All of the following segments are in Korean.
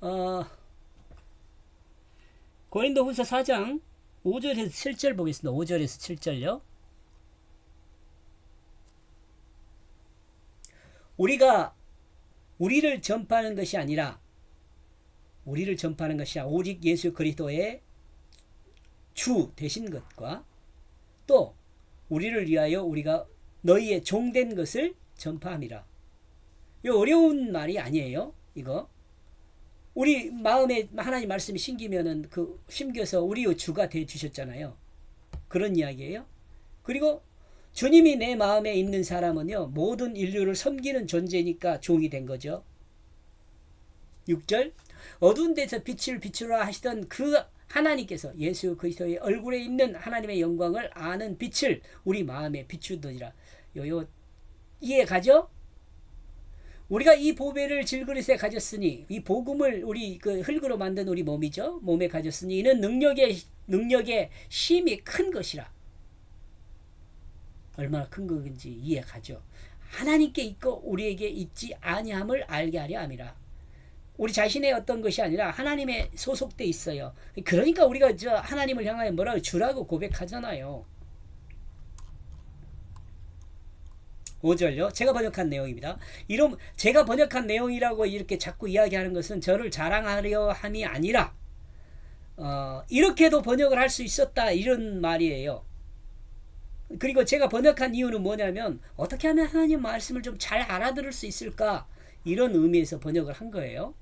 어, 고린도후서 4장 5절에서 7절 보겠습니다. 5절에서 7절요. 우리가 우리를 전파하는 것이 아니라 오직 예수 그리스도의 주 되신 것과 또 우리를 위하여 우리가 너희의 종된 것을 전파함이라. 이 어려운 말이 아니에요. 이거 우리 마음에 하나님 말씀이 심기면은 그 심겨서 우리의 주가 돼 주셨잖아요. 그런 이야기예요. 그리고 주님이 내 마음에 있는 사람은요, 모든 인류를 섬기는 존재니까 종이 된 거죠. 6절, 어두운 데서 빛을 비추라 하시던 그 하나님께서 예수 그리스도의 얼굴에 있는 하나님의 영광을 아는 빛을 우리 마음에 비추더니라. 요 이해 가죠? 우리가 이 보배를 질그릇에 가졌으니, 이 복음을 우리 그 흙으로 만든 우리 몸이죠. 몸에 가졌으니 이는 능력의 힘이 큰 것이라. 얼마나 큰 것인지 이해 가죠. 하나님께 있고 우리에게 있지 아니함을 알게 하려 함이라. 우리 자신의 어떤 것이 아니라 하나님에 소속돼 있어요. 그러니까 우리가 저 하나님을 향하여 뭐라고 주라고 고백하잖아요. 5절요. 제가 번역한 내용입니다. 이런 제가 번역한 내용이라고 이렇게 자꾸 이야기하는 것은 저를 자랑하려 함이 아니라 이렇게도 번역을 할 수 있었다 이런 말이에요. 그리고 제가 번역한 이유는 뭐냐면 어떻게 하면 하나님 말씀을 좀 잘 알아들을 수 있을까 이런 의미에서 번역을 한 거예요.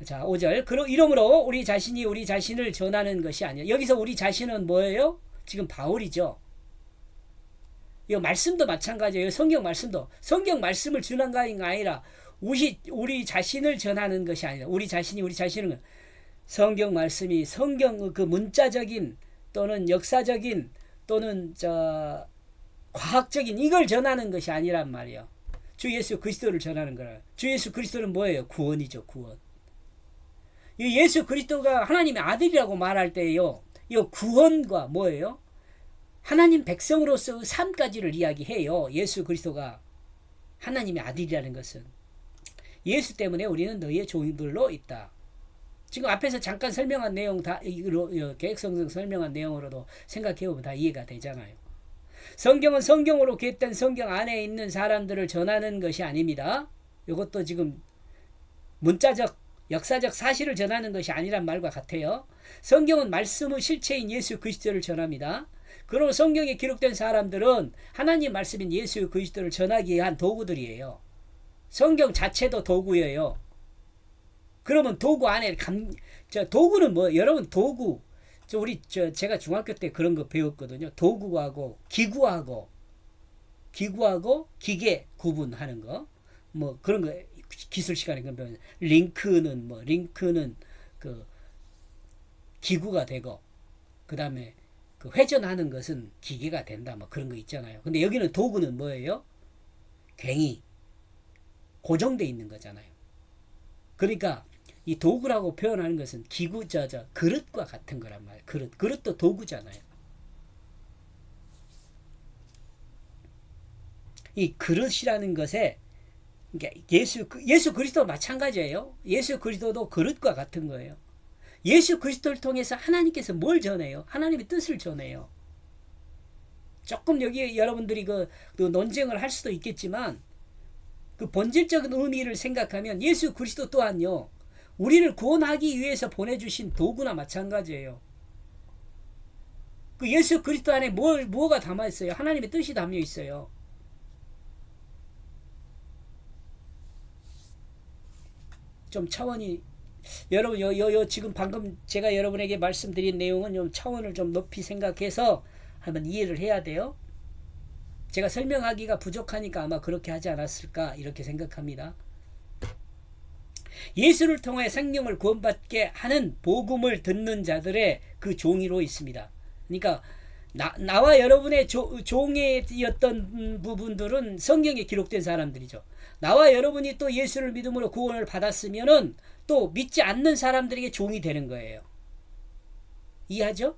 자, 5절. 이러므로 우리 자신이 우리 자신을 전하는 것이 아니라, 여기서 우리 자신은 뭐예요? 지금 바울이죠. 이 말씀도 마찬가지예요. 성경 말씀을 전한 것이 아니라 우리 자신을 전하는 것이 아니라 우리 자신은 성경 말씀이 성경 그 문자적인 또는 역사적인 또는 과학적인 이걸 전하는 것이 아니란 말이에요. 주 예수 그리스도를 전하는 거라. 주 예수 그리스도는 뭐예요? 구원이죠. 구원. 이 예수 그리스도가 하나님의 아들이라고 말할 때요, 이 구원과 뭐예요? 하나님 백성으로서 삶까지를 이야기해요. 예수 그리스도가 하나님의 아들이라는 것은 예수 때문에 우리는 너희의 종들로 있다. 지금 앞에서 잠깐 설명한 내용 다 계획성경 설명한 내용으로도 생각해보면 다 이해가 되잖아요. 성경은 성경으로 기록된 성경 안에 있는 사람들을 전하는 것이 아닙니다. 이것도 지금 문자적 역사적 사실을 전하는 것이 아니란 말과 같아요. 성경은 말씀의 실체인 예수 그리스도를 전합니다. 그러나 성경에 기록된 사람들은 하나님 말씀인 예수 그리스도를 전하기 위한 도구들이에요. 성경 자체도 도구예요. 그러면 도구 안에 도구는 뭐 여러분 도구 제가 중학교 때 그런 거 배웠거든요. 도구하고 기구하고 기계 구분하는 거 뭐 그런 거 기술 시간에 그러면 링크는 그 기구가 되고 그다음에 그 회전하는 것은 기계가 된다 뭐 그런 거 있잖아요. 근데 여기는 도구는 뭐예요? 괭이 고정돼 있는 거잖아요. 그러니까 이 도구라고 표현하는 것은 기구 그릇과 같은 거란 말이에요. 그릇도 도구잖아요. 이 그릇이라는 것에 예수 그리스도 마찬가지예요. 예수 그리스도도 그릇과 같은 거예요. 예수 그리스도를 통해서 하나님께서 뭘 전해요? 하나님의 뜻을 전해요. 조금 여기 여러분들이 그 논쟁을 할 수도 있겠지만 그 본질적인 의미를 생각하면 예수 그리스도 또한요, 우리를 구원하기 위해서 보내주신 도구나 마찬가지예요. 그 예수 그리스도 안에 뭐가 담아 있어요? 하나님의 뜻이 담겨 있어요. 좀 차원이 여러분 지금 방금 제가 여러분에게 말씀드린 내용은 좀 차원을 좀 높이 생각해서 한번 이해를 해야 돼요. 제가 설명하기가 부족하니까 아마 그렇게 하지 않았을까 이렇게 생각합니다. 예수를 통해 생명을 구원받게 하는 복음을 듣는 자들의 그 종이로 있습니다. 그러니까 나와 여러분의 종이었던 부분들은 성경에 기록된 사람들이죠. 나와 여러분이 또 예수를 믿음으로 구원을 받았으면은 또 믿지 않는 사람들에게 종이 되는 거예요. 이해하죠?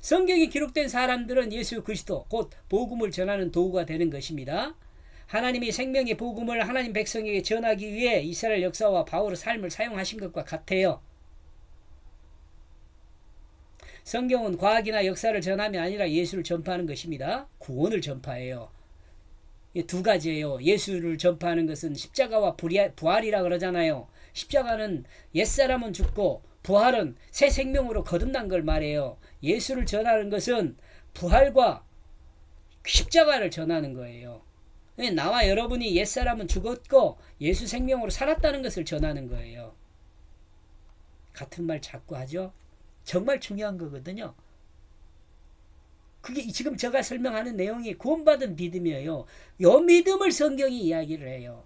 성경에 기록된 사람들은 예수 그리스도 곧 복음을 전하는 도구가 되는 것입니다. 하나님이 생명의 복음을 하나님 백성에게 전하기 위해 이스라엘 역사와 바울의 삶을 사용하신 것과 같아요. 성경은 과학이나 역사를 전함이 아니라 예수를 전파하는 것입니다. 구원을 전파해요. 두 가지예요. 예수를 전파하는 것은 십자가와 부활이라 그러잖아요. 십자가는 옛사람은 죽고 부활은 새 생명으로 거듭난 걸 말해요. 예수를 전하는 것은 부활과 십자가를 전하는 거예요. 나와 여러분이 옛사람은 죽었고 예수 생명으로 살았다는 것을 전하는 거예요. 같은 말 자꾸 하죠. 정말 중요한 거거든요. 그게 지금 제가 설명하는 내용이 구원받은 믿음이에요. 이 믿음을 성경이 이야기를 해요.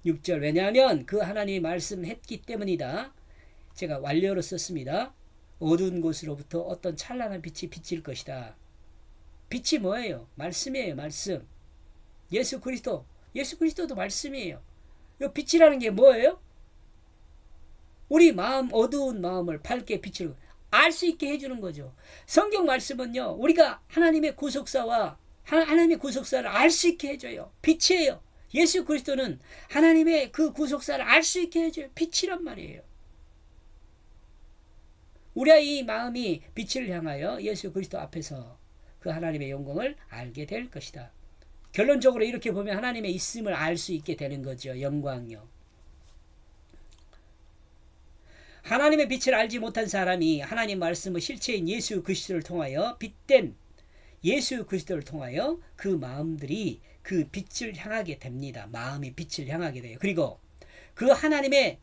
6절 왜냐하면 그 하나님이 말씀했기 때문이다. 제가 완료로 썼습니다. 어두운 곳으로부터 어떤 찬란한 빛이 비칠 것이다. 빛이 뭐예요? 말씀이에요. 말씀. 예수 그리스도도 말씀이에요. 이 빛이라는 게 뭐예요? 우리 마음 어두운 마음을 밝게 비추는 알 수 있게 해주는 거죠. 성경 말씀은요. 우리가 하나님의 구속사와 하나님의 구속사를 알 수 있게 해줘요. 빛이에요. 예수 그리스도는 하나님의 그 구속사를 알 수 있게 해줘요. 빛이란 말이에요. 우리의 이 마음이 빛을 향하여 예수 그리스도 앞에서 그 하나님의 영광을 알게 될 것이다. 결론적으로 이렇게 보면 하나님의 있음을 알 수 있게 되는 거죠. 영광요. 하나님의 빛을 알지 못한 사람이 하나님 말씀의 실체인 예수 그리스도를 통하여 빛된 예수 그리스도를 통하여 그 마음들이 그 빛을 향하게 됩니다. 마음이 빛을 향하게 돼요. 그리고 그 하나님의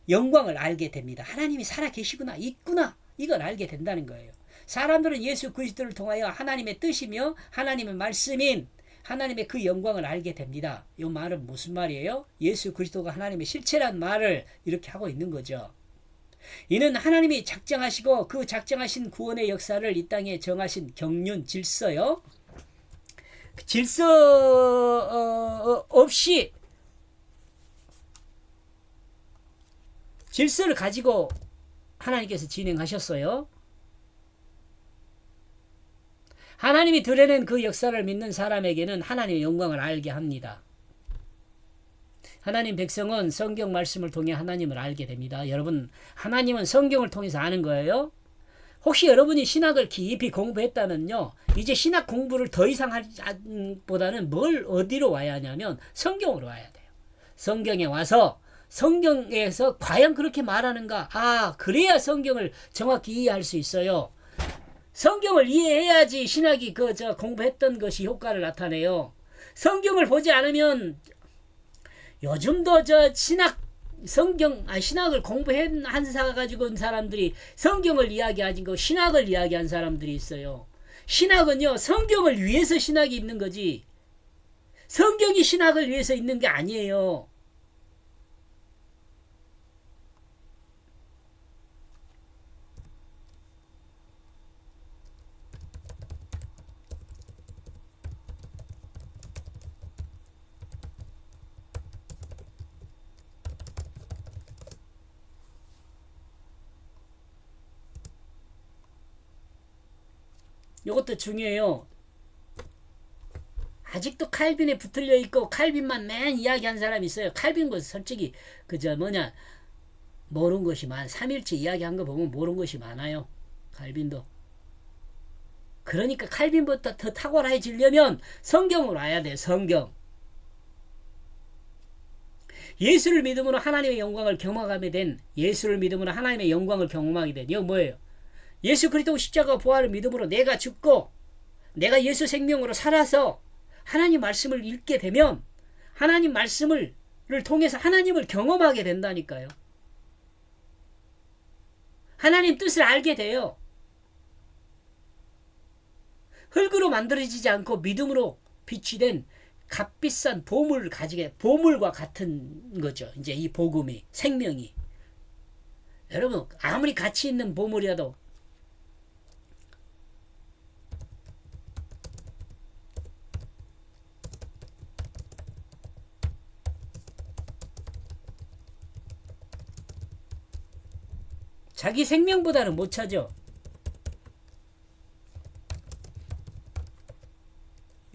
영광을 알게 됩니다. 하나님이 살아계시구나, 있구나, 이걸 알게 된다는 거예요. 사람들은 예수 그리스도를 통하여 하나님의 뜻이며 하나님의 말씀인 하나님의 그 영광을 알게 됩니다. 이 말은 무슨 말이에요? 예수 그리스도가 하나님의 실체란 말을 이렇게 하고 있는 거죠. 이는 하나님이 작정하시고 그 작정하신 구원의 역사를 이 땅에 정하신 경륜 질서요. 질서 없이 질서를 가지고 하나님께서 진행하셨어요. 하나님이 드러낸 그 역사를 믿는 사람에게는 하나님의 영광을 알게 합니다. 하나님 백성은 성경 말씀을 통해 하나님을 알게 됩니다. 여러분, 하나님은 성경을 통해서 아는 거예요. 혹시 여러분이 신학을 깊이 공부했다면요, 이제 신학 공부를 더 이상 하기보다는 어디로 와야 하냐면 성경으로 와야 돼요. 성경에 와서 성경에서 과연 그렇게 말하는가? 그래야 성경을 정확히 이해할 수 있어요. 성경을 이해해야지 신학이 공부했던 것이 효과를 나타내요. 성경을 보지 않으면 요즘도 신학을 공부한 가지고 온 사람들이 성경을 이야기하지 그 신학을 이야기한 사람들이 있어요. 신학은요, 성경을 위해서 신학이 있는 거지 성경이 신학을 위해서 있는 게 아니에요. 이것도 중요해요. 아직도 칼빈에 붙들려 있고 칼빈만 맨 이야기한 사람이 있어요. 칼빈 거 솔직히 모르는 것이 삼일체 이야기한 거 보면 모르는 것이 많아요. 칼빈도. 그러니까 칼빈보다 더 탁월해지려면 성경으로 와야 돼요. 성경. 예수를 믿음으로 하나님의 영광을 경험하게 된 이거 뭐예요? 예수 그리스도 십자가 부활을 믿음으로 내가 죽고 내가 예수 생명으로 살아서 하나님 말씀을 읽게 되면 하나님 말씀을 통해서 하나님을 경험하게 된다니까요. 하나님 뜻을 알게 돼요. 흙으로 만들어지지 않고 믿음으로 빛이 된 값비싼 보물과 같은 거죠. 이제 이 복음이, 생명이. 여러분, 아무리 가치 있는 보물이라도 자기 생명보다는 못 차죠.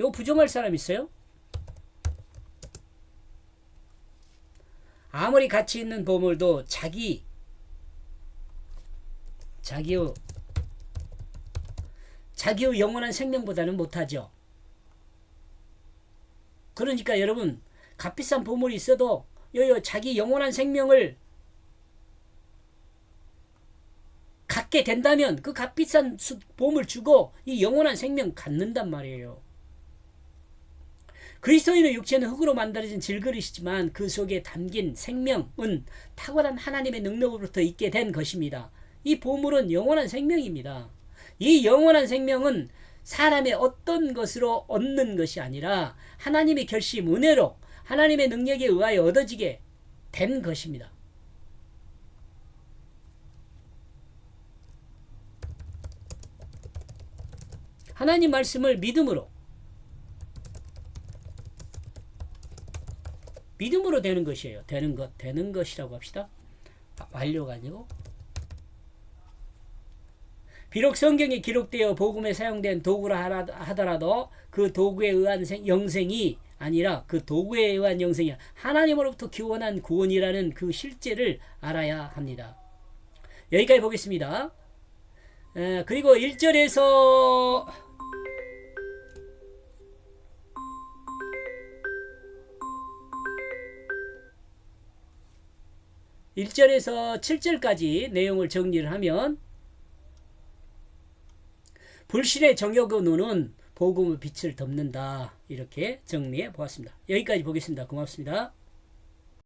요 부정할 사람 있어요? 아무리 가치 있는 보물도 자기의 영원한 생명보다는 못하죠. 그러니까 여러분, 값비싼 보물이 있어도 자기 영원한 생명을 갖게 된다면 그 값비싼 보물 주고 이 영원한 생명 갖는단 말이에요. 그리스도인의 육체는 흙으로 만들어진 질그릇이지만 그 속에 담긴 생명은 탁월한 하나님의 능력으로부터 있게 된 것입니다. 이 보물은 영원한 생명입니다. 이 영원한 생명은 사람의 어떤 것으로 얻는 것이 아니라 하나님의 결심, 은혜로 하나님의 능력에 의하여 얻어지게 된 것입니다. 하나님 말씀을 믿음으로 되는 것이에요. 되는 것이라고 합시다. 완료가 아니고. 비록 성경에 기록되어 복음에 사용된 도구라 하더라도 그 도구에 의한 영생이 아니라 그 도구에 의한 영생이 하나님으로부터 기원한 구원이라는 그 실제를 알아야 합니다. 여기까지 보겠습니다. 그리고 1절에서 7절까지 내용을 정리를 하면 불신의 정욕의 눈은 복음의 빛을 덮는다. 이렇게 정리해 보았습니다. 여기까지 보겠습니다. 고맙습니다.